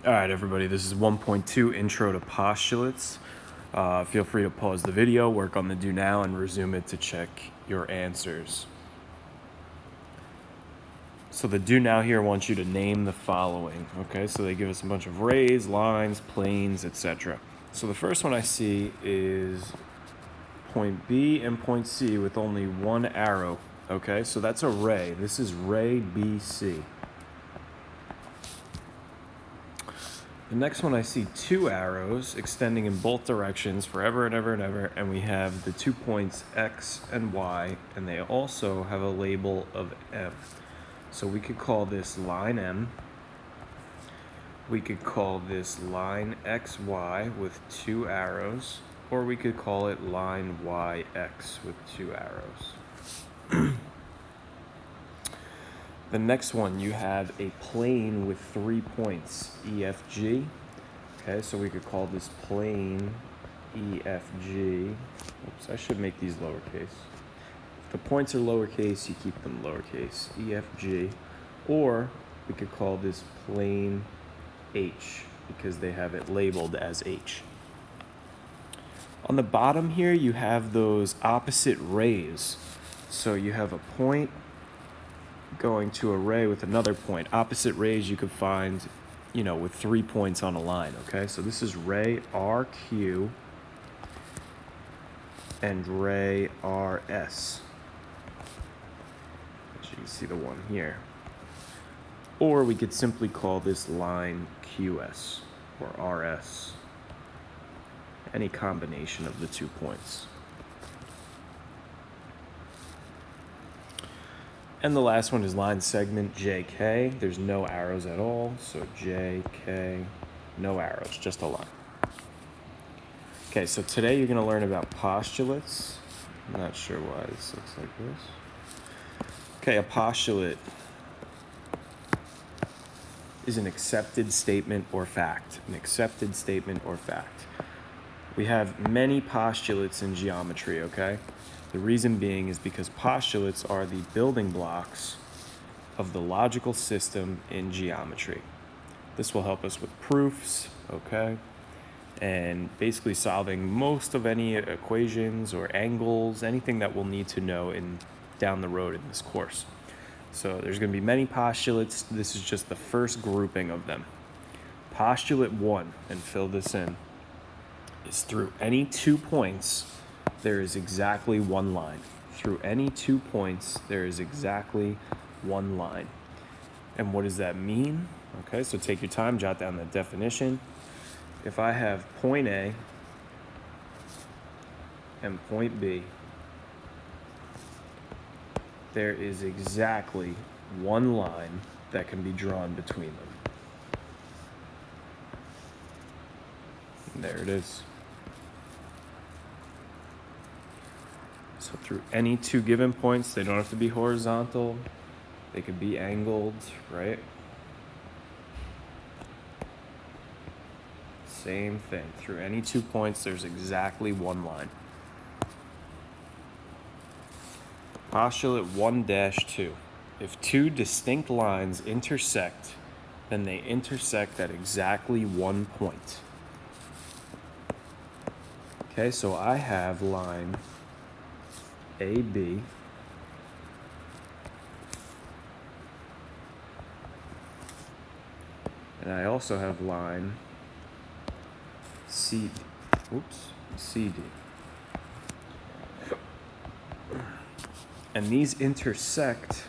All right, everybody, this is 1.2 Intro to Postulates. Feel free to pause the video, work on the do now, and resume it to check your answers. So the do now here wants you to name the following, okay? So they give us a bunch of rays, lines, planes, etc. So the first one I see is point B and point C with only one arrow, okay? So that's a ray. This is ray BC. The next one I see two arrows extending in both directions forever and ever and ever, and we have the 2 points X and Y, and they also have a label of M. So we could call this line M. We could call this line XY with two arrows, or we could call it line YX with two arrows. The next one, you have a plane with 3 points, EFG. Okay, so we could call this plane EFG. Oops, I should make these lowercase. If the points are lowercase, you keep them lowercase, EFG. Or we could call this plane H because they have it labeled as H. On the bottom here, you have those opposite rays. So you have a point going to a ray with another point. Opposite rays you could find, with 3 points on a line, okay? So this is ray RQ and ray RS. As you can see the one here. Or we could simply call this line QS or RS. Any combination of the 2 points. And the last one is line segment JK. There's no arrows at all, so JK, no arrows, just a line. Okay, so today you're going to learn about postulates. I'm not sure why this looks like this. Okay, a postulate is an accepted statement or fact. An accepted statement or fact. We have many postulates in geometry, okay? The reason being is because postulates are the building blocks of the logical system in geometry. This will help us with proofs, okay? And basically solving most of any equations or angles, anything that we'll need to know down the road in this course. So there's going to be many postulates. This is just the first grouping of them. Postulate 1, and fill this in, is through any 2 points, there is exactly one line. Through any 2 points, there is exactly one line. And what does that mean? Okay, so take your time, jot down the definition. If I have point A and point B, there is exactly one line that can be drawn between them. And there it is. So through any 2 given points, they don't have to be horizontal, they could be angled, right? Same thing. Through any 2 points, there's exactly one line. Postulate 1-2. If 2 distinct lines intersect, then they intersect at exactly 1 point. Okay, so I have line AB and I also have line CD. And these intersect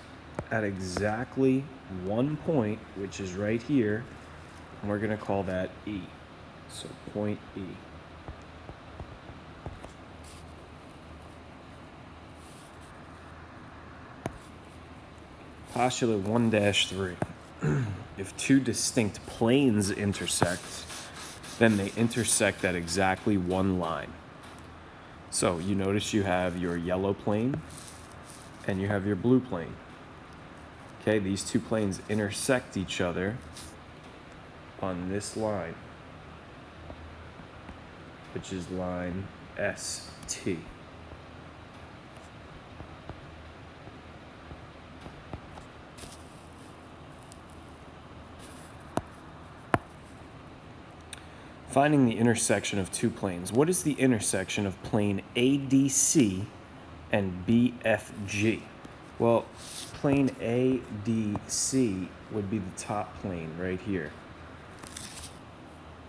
at exactly 1 point, which is right here, and we're going to call that E. So point E. Postulate 1-3. If 2 distinct planes intersect, then they intersect at exactly one line. So you notice you have your yellow plane and you have your blue plane. Okay, these 2 planes intersect each other on this line, which is line ST. Finding the intersection of two planes. What is the intersection of plane ADC and BFG? Well, plane ADC would be the top plane right here.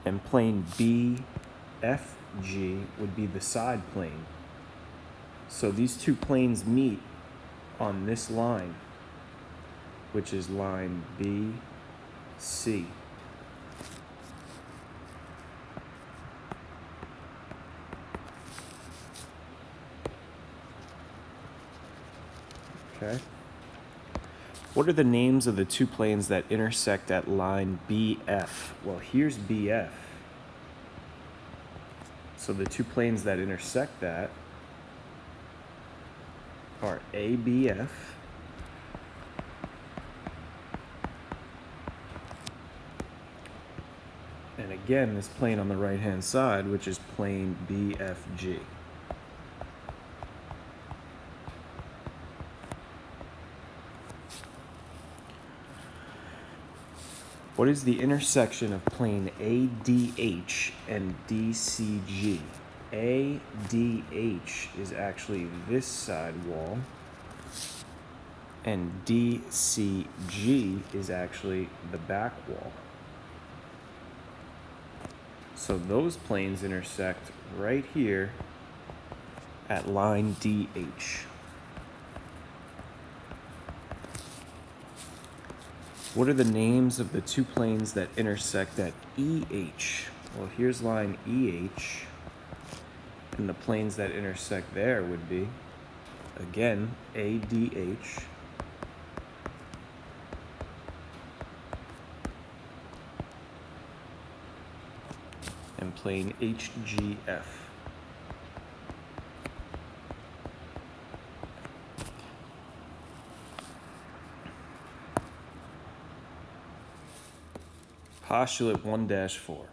And plane BFG would be the side plane. So these two planes meet on this line, which is line BC. Okay. What are the names of the two planes that intersect at line BF? Well, here's BF. So the two planes that intersect that are ABF and again this plane on the right hand side, which is plane BFG. What is the intersection of plane ADH and DCG? ADH is actually this side wall, and DCG is actually the back wall. So those planes intersect right here at line DH. What are the names of the two planes that intersect at EH? Well, here's line EH, and the planes that intersect there would be, again, ADH and plane HGF. Postulate 1-4.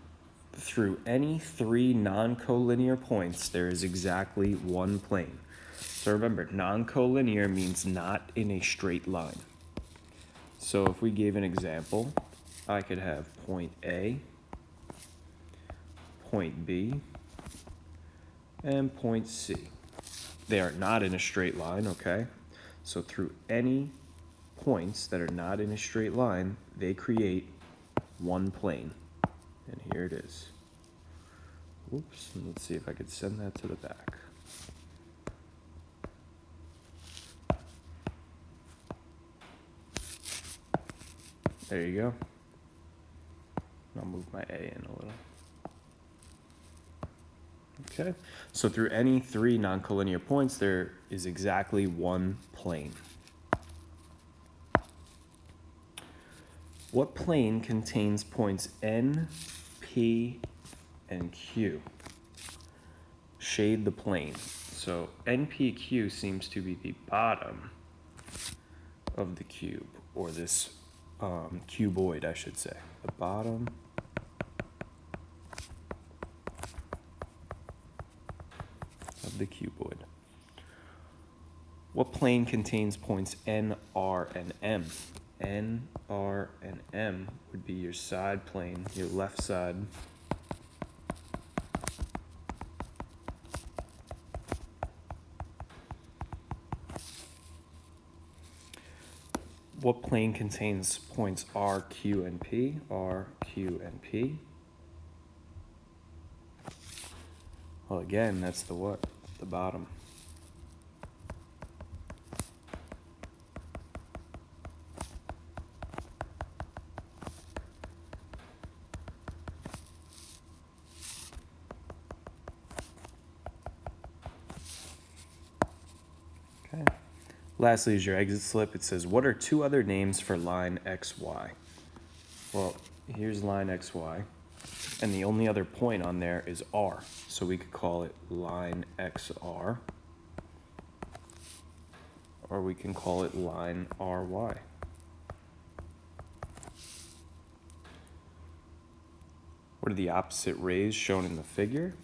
Through any three non-collinear points, there is exactly one plane. So remember, non-collinear means not in a straight line. So if we gave an example, I could have point A, point B, and point C. They are not in a straight line, okay? So through any points that are not in a straight line, they create one plane. And here it is. Whoops, and let's see if I could send that to the back. There you go. I'll move my A in a little. Okay, so through any three non-collinear points, there is exactly one plane. What plane contains points N, P, and Q? Shade the plane. So NPQ seems to be the bottom of the cube, or this cuboid, I should say. The bottom of the cuboid. What plane contains points N, R, and M? N, R, and M would be your side plane, your left side. What plane contains points R, Q, and P? R, Q, and P. Well, again, that's the what? The bottom. Okay. Lastly is your exit slip. It says, what are two other names for line XY? Well, here's line XY, and the only other point on there is R. So we could call it line XR, or we can call it line RY. What are the opposite rays shown in the figure?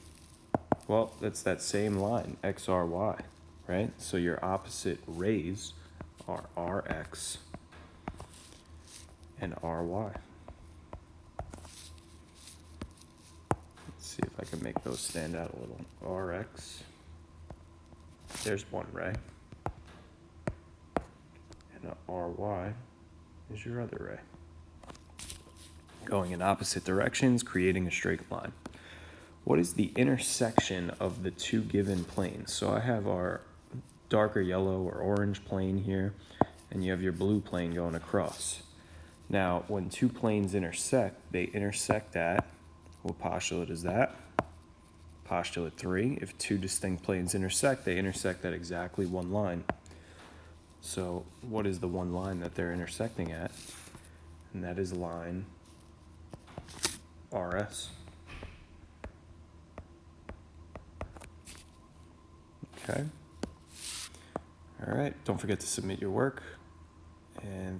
Well, that's that same line, XRY, right? So your opposite rays are RX and RY. I can make those stand out a little. Rx, there's one ray. And a Ry is your other ray. Going in opposite directions, creating a straight line. What is the intersection of the two given planes? So I have our darker yellow or orange plane here, and you have your blue plane going across. Now, when two planes intersect, they intersect at, what postulate is that? Postulate 3. If two distinct planes intersect, they intersect at exactly one line. So what is the one line that they're intersecting at? And that is line RS. Okay. All right. Don't forget to submit your work. And